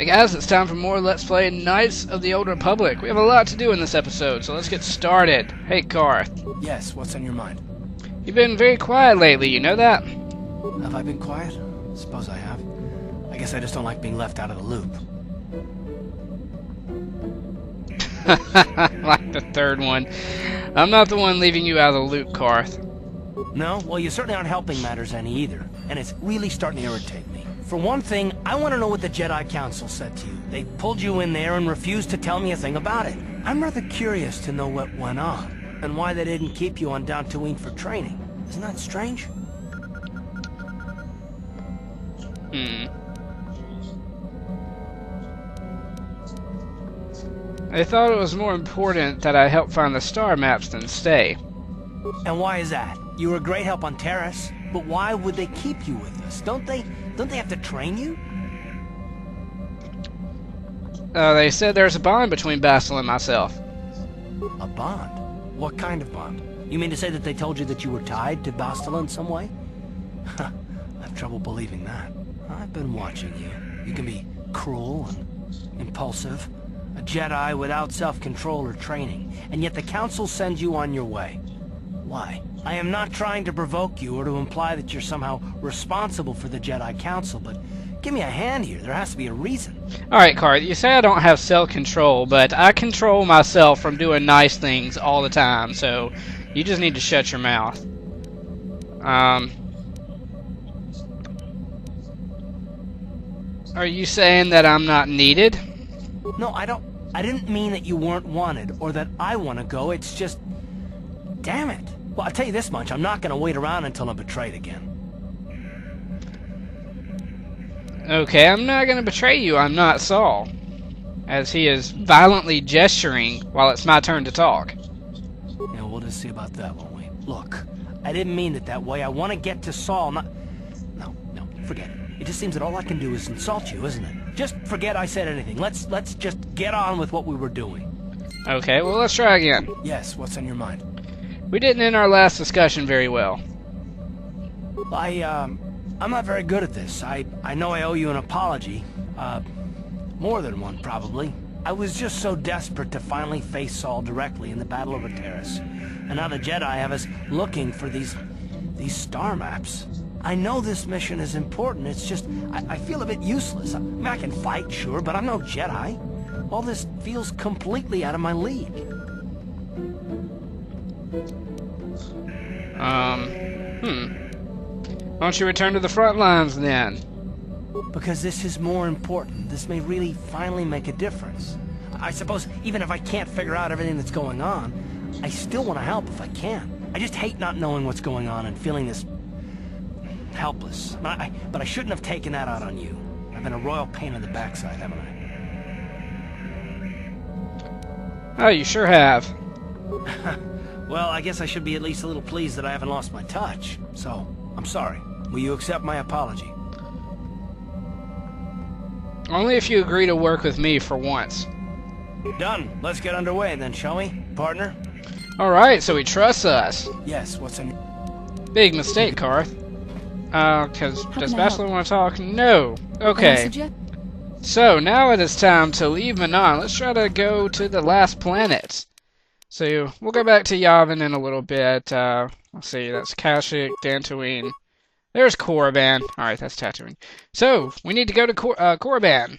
Hey guys, it's time for more Let's Play Knights of the Old Republic. We have a lot to do in this episode, so let's get started. Hey Carth. Yes, what's on your mind? You've been very quiet lately, you know that? Have I been quiet? Suppose I have. I guess I just don't like being left out of the loop. Like the third one. I'm not the one leaving you out of the loop, Carth. No? Well, you certainly aren't helping matters any either. And it's really starting to irritate me. For one thing, I want to know what the Jedi Council said to you. They pulled you in there and refused to tell me a thing about it. I'm rather curious to know what went on, and why they didn't keep you on Dantooine for training. Isn't that strange? They thought it was more important that I help find the star maps than stay. And why is that? You were a great help on Terrace, but why would they keep you with us? Don't they have to train you? They said there's a bond between Bastila and myself. A bond? What kind of bond? You mean to say that they told you that you were tied to Bastila in some way? I have trouble believing that. I've been watching you. You can be cruel and impulsive, a Jedi without self-control or training, and yet the Council sends you on your way. Why? I am not trying to provoke you or to imply that you're somehow responsible for the Jedi Council, but give me a hand here. There has to be a reason. Alright, Carth, you say I don't have self-control, but I control myself from doing nice things all the time, so you just need to shut your mouth. Are you saying that I'm not needed? No, I didn't mean that you weren't wanted, or that I want to go. It's just... Damn it. Well, I'll tell you this much. I'm not going to wait around until I'm betrayed again. Okay, I'm not going to betray you. I'm not Saul. As he is violently gesturing while it's my turn to talk. Yeah, we'll just see about that, won't we? Look, I didn't mean it that way. I want to get to Saul, not... No, forget it. It just seems that all I can do is insult you, isn't it? Just forget I said anything. Let's just get on with what we were doing. Okay, well, let's try again. Yes, what's on your mind? We didn't end our last discussion very well. I'm not very good at this. I know I owe you an apology. More than one, probably. I was just so desperate to finally face Saul directly in the Battle over Terrace. And now the Jedi have us looking for these star maps. I know this mission is important, it's just, I feel a bit useless. I mean, I can fight, sure, but I'm no Jedi. All this feels completely out of my league. Why don't you return to the front lines, then? Because this is more important. This may really finally make a difference. I suppose, even if I can't figure out everything that's going on, I still want to help if I can. I just hate not knowing what's going on and feeling this... helpless. But I shouldn't have taken that out on you. I've been a royal pain in the backside, haven't I? Oh, you sure have. Well, I guess I should be at least a little pleased that I haven't lost my touch. So, I'm sorry. Will you accept my apology? Only if you agree to work with me for once. Done. Let's get underway then, shall we, partner? Alright, so he trusts us. Yes, what's in... Big mistake, Carth. Does Bastila want to talk? No. Okay. So, now it is time to leave Manon. Let's try to go to the last planet. So, we'll go back to Yavin in a little bit. Let's see, that's Kashyyyk, Dantooine. There's Korriban. Alright, that's Tatooine. So, we need to go to Korriban.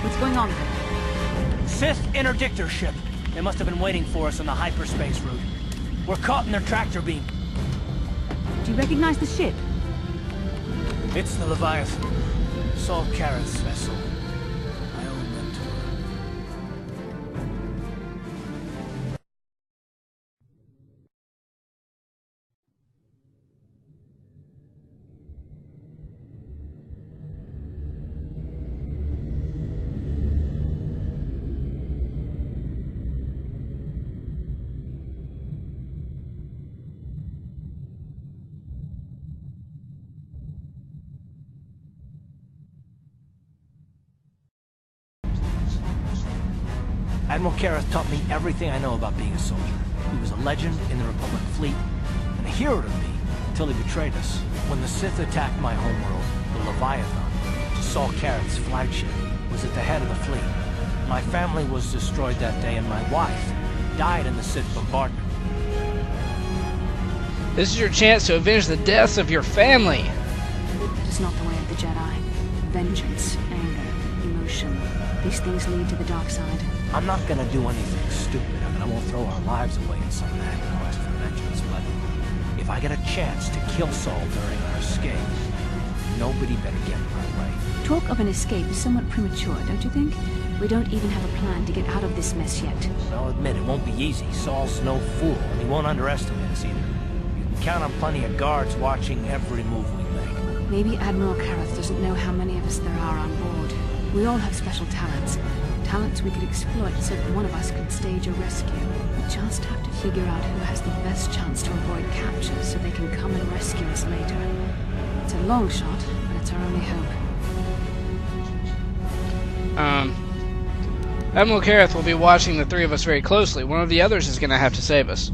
What's going on? Sith interdictor ship. They must have been waiting for us on the hyperspace route. We're caught in their tractor beam. Do you recognize the ship? It's the Leviathan. Saul Carth's vessel. My old mentor. Admiral Carth taught me everything I know about being a soldier. He was a legend in the Republic fleet, and a hero to me until he betrayed us. When the Sith attacked my homeworld, the Leviathan, Saul Carth's flagship, was at the head of the fleet. My family was destroyed that day, and my wife died in the Sith bombardment. This is your chance to avenge the deaths of your family. That is not the way of the Jedi. Vengeance, anger, emotion. These things lead to the dark side. I'm not gonna do anything stupid. I won't throw our lives away in some mad quest for vengeance, but if I get a chance to kill Saul during our escape, nobody better get in my way. Talk of an escape is somewhat premature, don't you think? We don't even have a plan to get out of this mess yet. I'll admit it won't be easy. Saul's no fool, and he won't underestimate us either. You can count on plenty of guards watching every move we make. Maybe Admiral Carth doesn't know how many of us there are on board. We all have special talents. Talents we could exploit so that one of us could stage a rescue. We just have to figure out who has the best chance to avoid capture so they can come and rescue us later. It's a long shot, but it's our only hope. Admiral Carth will be watching the three of us very closely. One of the others is going to have to save us.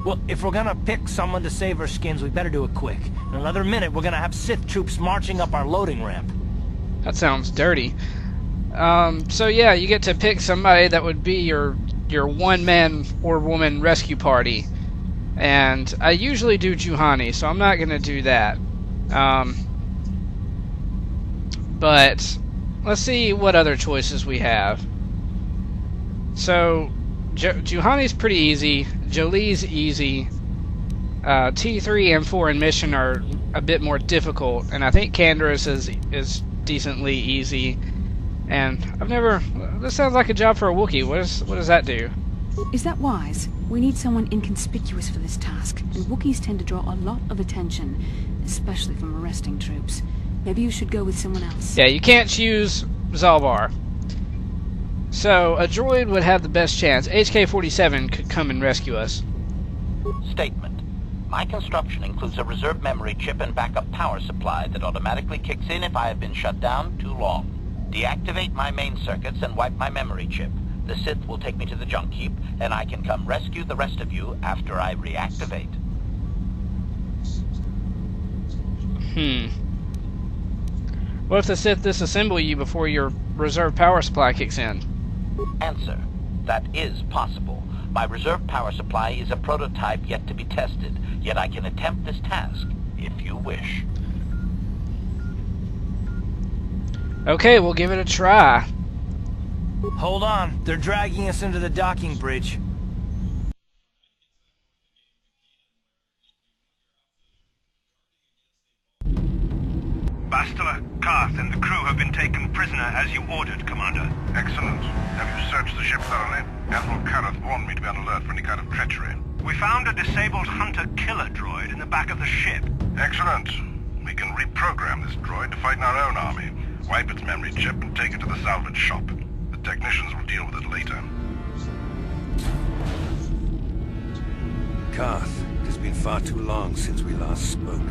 Well, if we're gonna pick someone to save our skins, we better do it quick. In another minute, we're gonna have Sith troops marching up our loading ramp. That sounds dirty. So yeah, you get to pick somebody that would be your one-man or woman rescue party. And I usually do Juhani, so I'm not going to do that. But let's see what other choices we have. So Juhani's pretty easy. Jolie's easy. T3 and 4 in mission are a bit more difficult, and I think Canderous is decently easy. And I've never... This sounds like a job for a Wookiee. What does that do? Is that wise? We need someone inconspicuous for this task, and Wookiees tend to draw a lot of attention, especially from arresting troops. Maybe you should go with someone else. Yeah, you can't choose Zalbar. So, a droid would have the best chance. HK-47 could come and rescue us. Statement. My construction includes a reserve memory chip and backup power supply that automatically kicks in if I have been shut down too long. Deactivate my main circuits and wipe my memory chip. The Sith will take me to the junk heap, and I can come rescue the rest of you after I reactivate. What if the Sith disassemble you before your reserve power supply kicks in? Answer. That is possible. My reserve power supply is a prototype yet to be tested, yet I can attempt this task, if you wish. Okay, we'll give it a try. Hold on, they're dragging us into the docking bridge. Bastila, Carth, and the crew have been taken prisoner as you ordered, Commander. Excellent. Have you searched the ship thoroughly? Admiral Carth warned me to be on alert for any kind of treachery. We found a disabled hunter-killer droid in the back of the ship. Excellent. We can reprogram this droid to fight in our own army. Wipe its memory chip and take it to the salvage shop. The technicians will deal with it later. Carth, it has been far too long since we last spoke.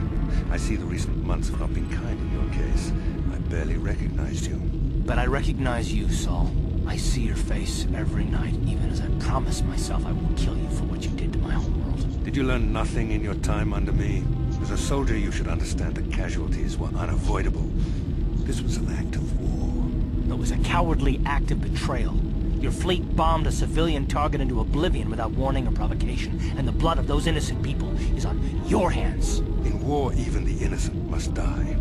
I see the recent months have not been kind in your case. I barely recognized you. But I recognize you, Saul. I see your face every night, even as I promise myself I will kill you for what you did to my homeworld. Did you learn nothing in your time under me? As a soldier, you should understand that casualties were unavoidable. This was an act of war. It was a cowardly act of betrayal. Your fleet bombed a civilian target into oblivion without warning or provocation, and the blood of those innocent people is on your hands. In war, even the innocent must die.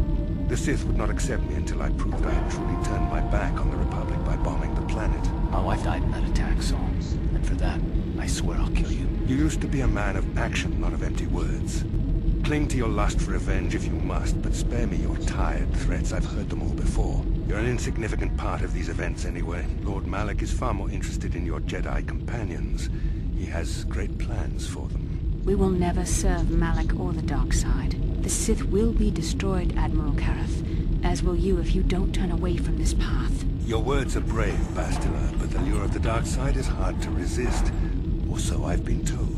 The Sith would not accept me until I proved I had truly turned my back on the Republic by bombing the planet. My wife died in that attack, Saul. And for that, I swear I'll kill you. You used to be a man of action, not of empty words. Cling to your lust for revenge if you must, but spare me your tired threats. I've heard them all before. You're an insignificant part of these events anyway. Lord Malak is far more interested in your Jedi companions. He has great plans for them. We will never serve Malak or the dark side. The Sith will be destroyed, Admiral Carth, as will you if you don't turn away from this path. Your words are brave, Bastila, but the lure of the dark side is hard to resist. Or so I've been told.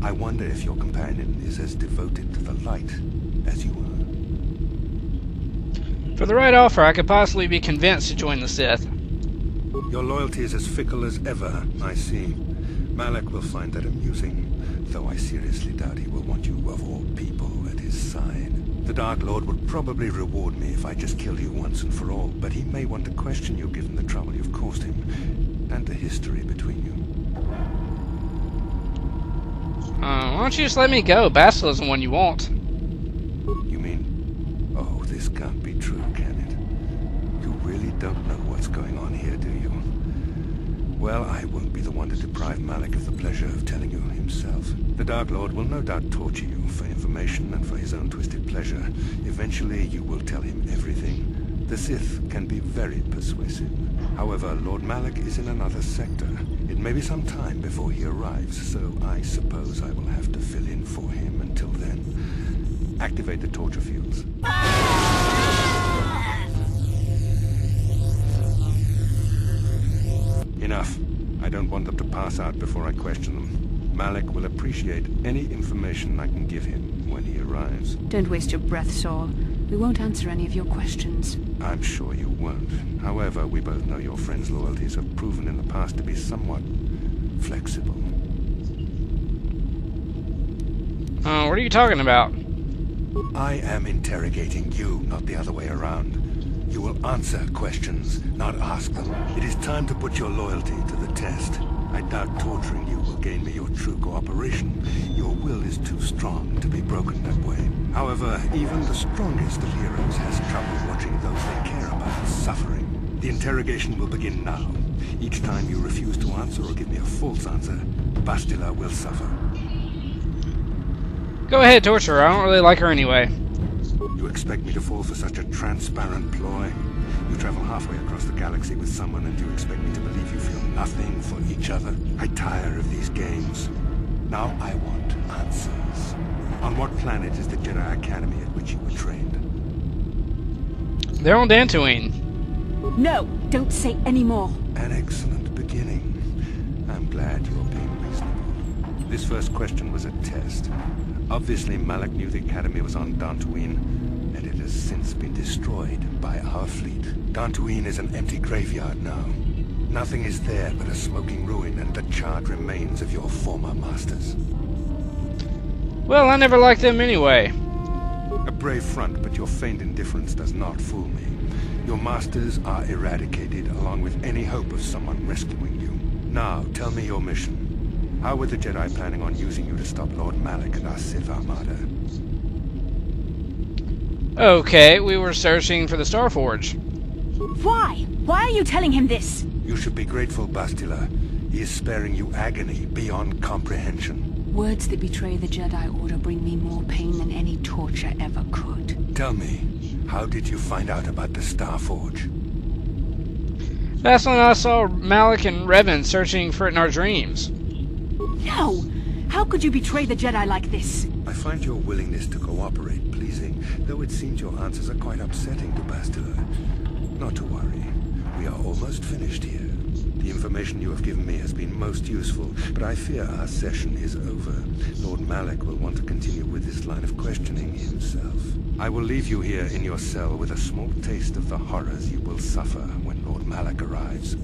I wonder if your companion is as devoted to the light as you are. For the right offer, I could possibly be convinced to join the Sith. Your loyalty is as fickle as ever, I see. Malak will find that amusing, though I seriously doubt he will want you of all people at his side. The Dark Lord would probably reward me if I just killed you once and for all, but he may want to question you given the trouble you've caused him, and the history between you. Why don't you just let me go? Bastila's the one you want. You mean... Oh, this can't be true, can it? You really don't know what's going on here, do you? Well, I won't be the one to deprive Malak of the pleasure of telling you himself. The Dark Lord will no doubt torture you for information and for his own twisted pleasure. Eventually, you will tell him everything. The Sith can be very persuasive. However, Lord Malak is in another sector. It may be some time before he arrives, so I suppose I will have to fill in for him until then. Activate the torture fields. Enough. I don't want them to pass out before I question them. Malak will appreciate any information I can give him when he arrives. Don't waste your breath, Saul. We won't answer any of your questions. I'm sure you won't. However, we both know your friend's loyalties have proven in the past to be somewhat flexible. What are you talking about? I am interrogating you, not the other way around. You will answer questions, not ask them. It is time to put your loyalty to the test. I doubt torturing you will gain me your true cooperation. Your will is too strong to be broken that way. However, even the strongest of heroes has trouble watching those they care about suffering. The interrogation will begin now. Each time you refuse to answer or give me a false answer, Bastila will suffer. Go ahead, torture her. I don't really like her anyway. You expect me to fall for such a transparent ploy? You travel halfway across the galaxy with someone and you expect me to believe you feel nothing for each other? I tire of these games. Now I want answers. On what planet is the Jedi Academy at which you were trained? They're on Dantooine. No! Don't say any more! An excellent beginning. I'm glad you're being reasonable. This first question was a test. Obviously, Malak knew the Academy was on Dantooine, and it has since been destroyed by our fleet. Dantooine is an empty graveyard now. Nothing is there but a smoking ruin and the charred remains of your former masters. Well, I never liked them anyway. A brave front, but your feigned indifference does not fool me. Your masters are eradicated, along with any hope of someone rescuing you. Now, tell me your mission. How were the Jedi planning on using you to stop Lord Malak and our Sith Armada? Okay, we were searching for the Starforge. Why? Why are you telling him this? You should be grateful, Bastila. He is sparing you agony beyond comprehension. Words that betray the Jedi Order bring me more pain than any torture ever could. Tell me, how did you find out about the Starforge? That's when I saw Malak and Revan searching for it in our dreams. No! How could you betray the Jedi like this? I find your willingness to cooperate pleasing, though it seems your answers are quite upsetting to Bastila. Not to worry. We are almost finished here. The information you have given me has been most useful, but I fear our session is over. Lord Malak will want to continue with this line of questioning himself. I will leave you here in your cell with a small taste of the horrors you will suffer when Lord Malak arrives.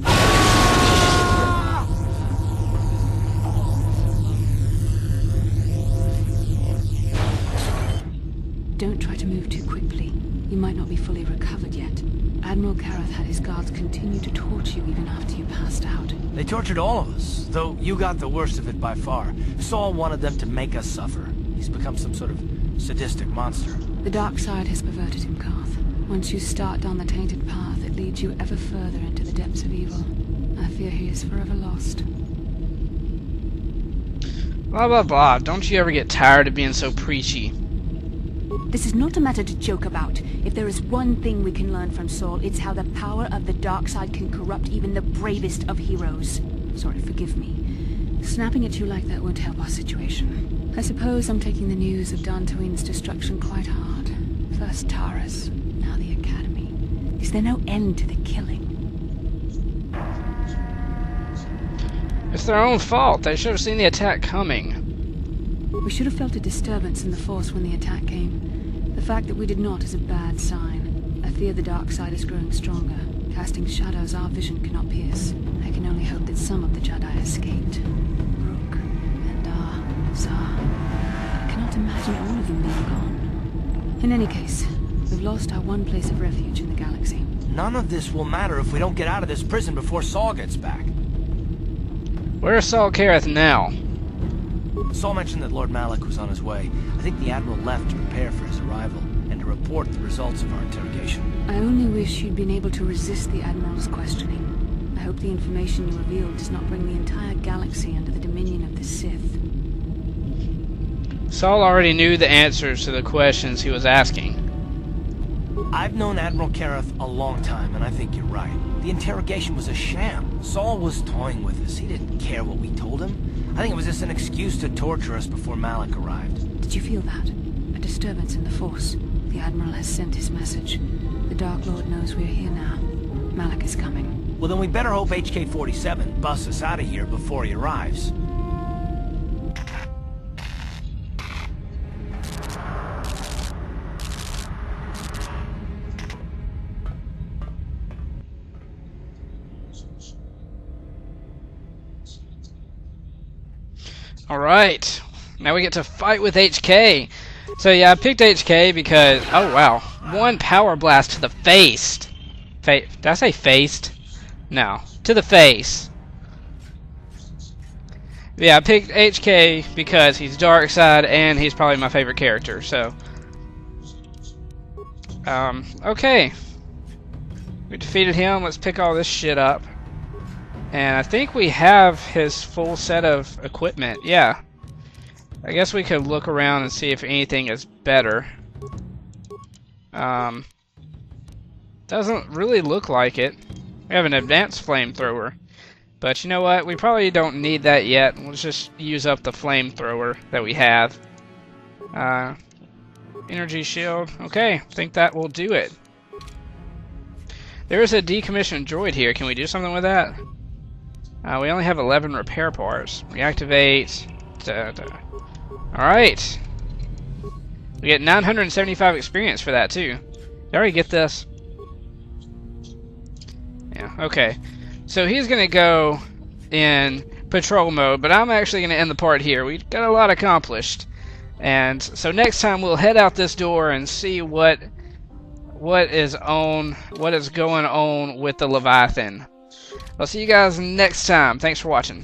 Don't try to move too quickly. You might not be fully recovered yet. Admiral Carth had his guards continue to torture you even after you passed out. They tortured all of us, though you got the worst of it by far. Saul wanted them to make us suffer. He's become some sort of sadistic monster. The dark side has perverted him, Carth. Once you start down the tainted path, it leads you ever further into the depths of evil. I fear he is forever lost. Blah blah blah, don't you ever get tired of being so preachy? This is not a matter to joke about. If there is one thing we can learn from Saul, it's how the power of the dark side can corrupt even the bravest of heroes. Sorry, forgive me. Snapping at you like that won't help our situation. I suppose I'm taking the news of Dantooine's destruction quite hard. First Taurus, now the Academy. Is there no end to the killing? It's their own fault. They should have seen the attack coming. We should have felt a disturbance in the Force when the attack came. The fact that we did not is a bad sign. I fear the dark side is growing stronger, casting shadows our vision cannot pierce. I can only hope that some of the Jedi escaped. Rook, Endar, Zar. I cannot imagine all of them being gone. In any case, we've lost our one place of refuge in the galaxy. None of this will matter if we don't get out of this prison before Saul gets back. Where's Saul Carth now? Saul mentioned that Lord Malak was on his way. I think the Admiral left to prepare for his arrival, and to report the results of our interrogation. I only wish you'd been able to resist the Admiral's questioning. I hope the information you revealed does not bring the entire galaxy under the dominion of the Sith. Saul already knew the answers to the questions he was asking. I've known Admiral Carth a long time, and I think you're right. The interrogation was a sham. Saul was toying with us. He didn't care what we told him. I think it was just an excuse to torture us before Malak arrived. Did you feel that? A disturbance in the Force. The Admiral has sent his message. The Dark Lord knows we're here now. Malak is coming. Well, then we better hope HK-47 busts us out of here before he arrives. Alright, now we get to fight with HK. So yeah, I picked HK because, oh wow, one power blast to the face. Did I say faced? No, to the face. Yeah, I picked HK because he's dark side and he's probably my favorite character, so. Okay. We defeated him, let's pick all this shit up. And I think we have his full set of equipment. Yeah. I guess we could look around and see if anything is better. Doesn't really look like it. We have an advanced flamethrower. But you know what? We probably don't need that yet. Let's just use up the flamethrower that we have. Energy shield. Okay, I think that will do it. There is a decommissioned droid here. Can we do something with that? We only have 11 repair parts. Reactivate. Alright. We get 975 experience for that too. Did I already get this? Yeah, okay. So he's going to go in patrol mode, but I'm actually going to end the part here. We got a lot accomplished. And so next time we'll head out this door and see what is going on with the Leviathan. I'll see you guys next time. Thanks for watching.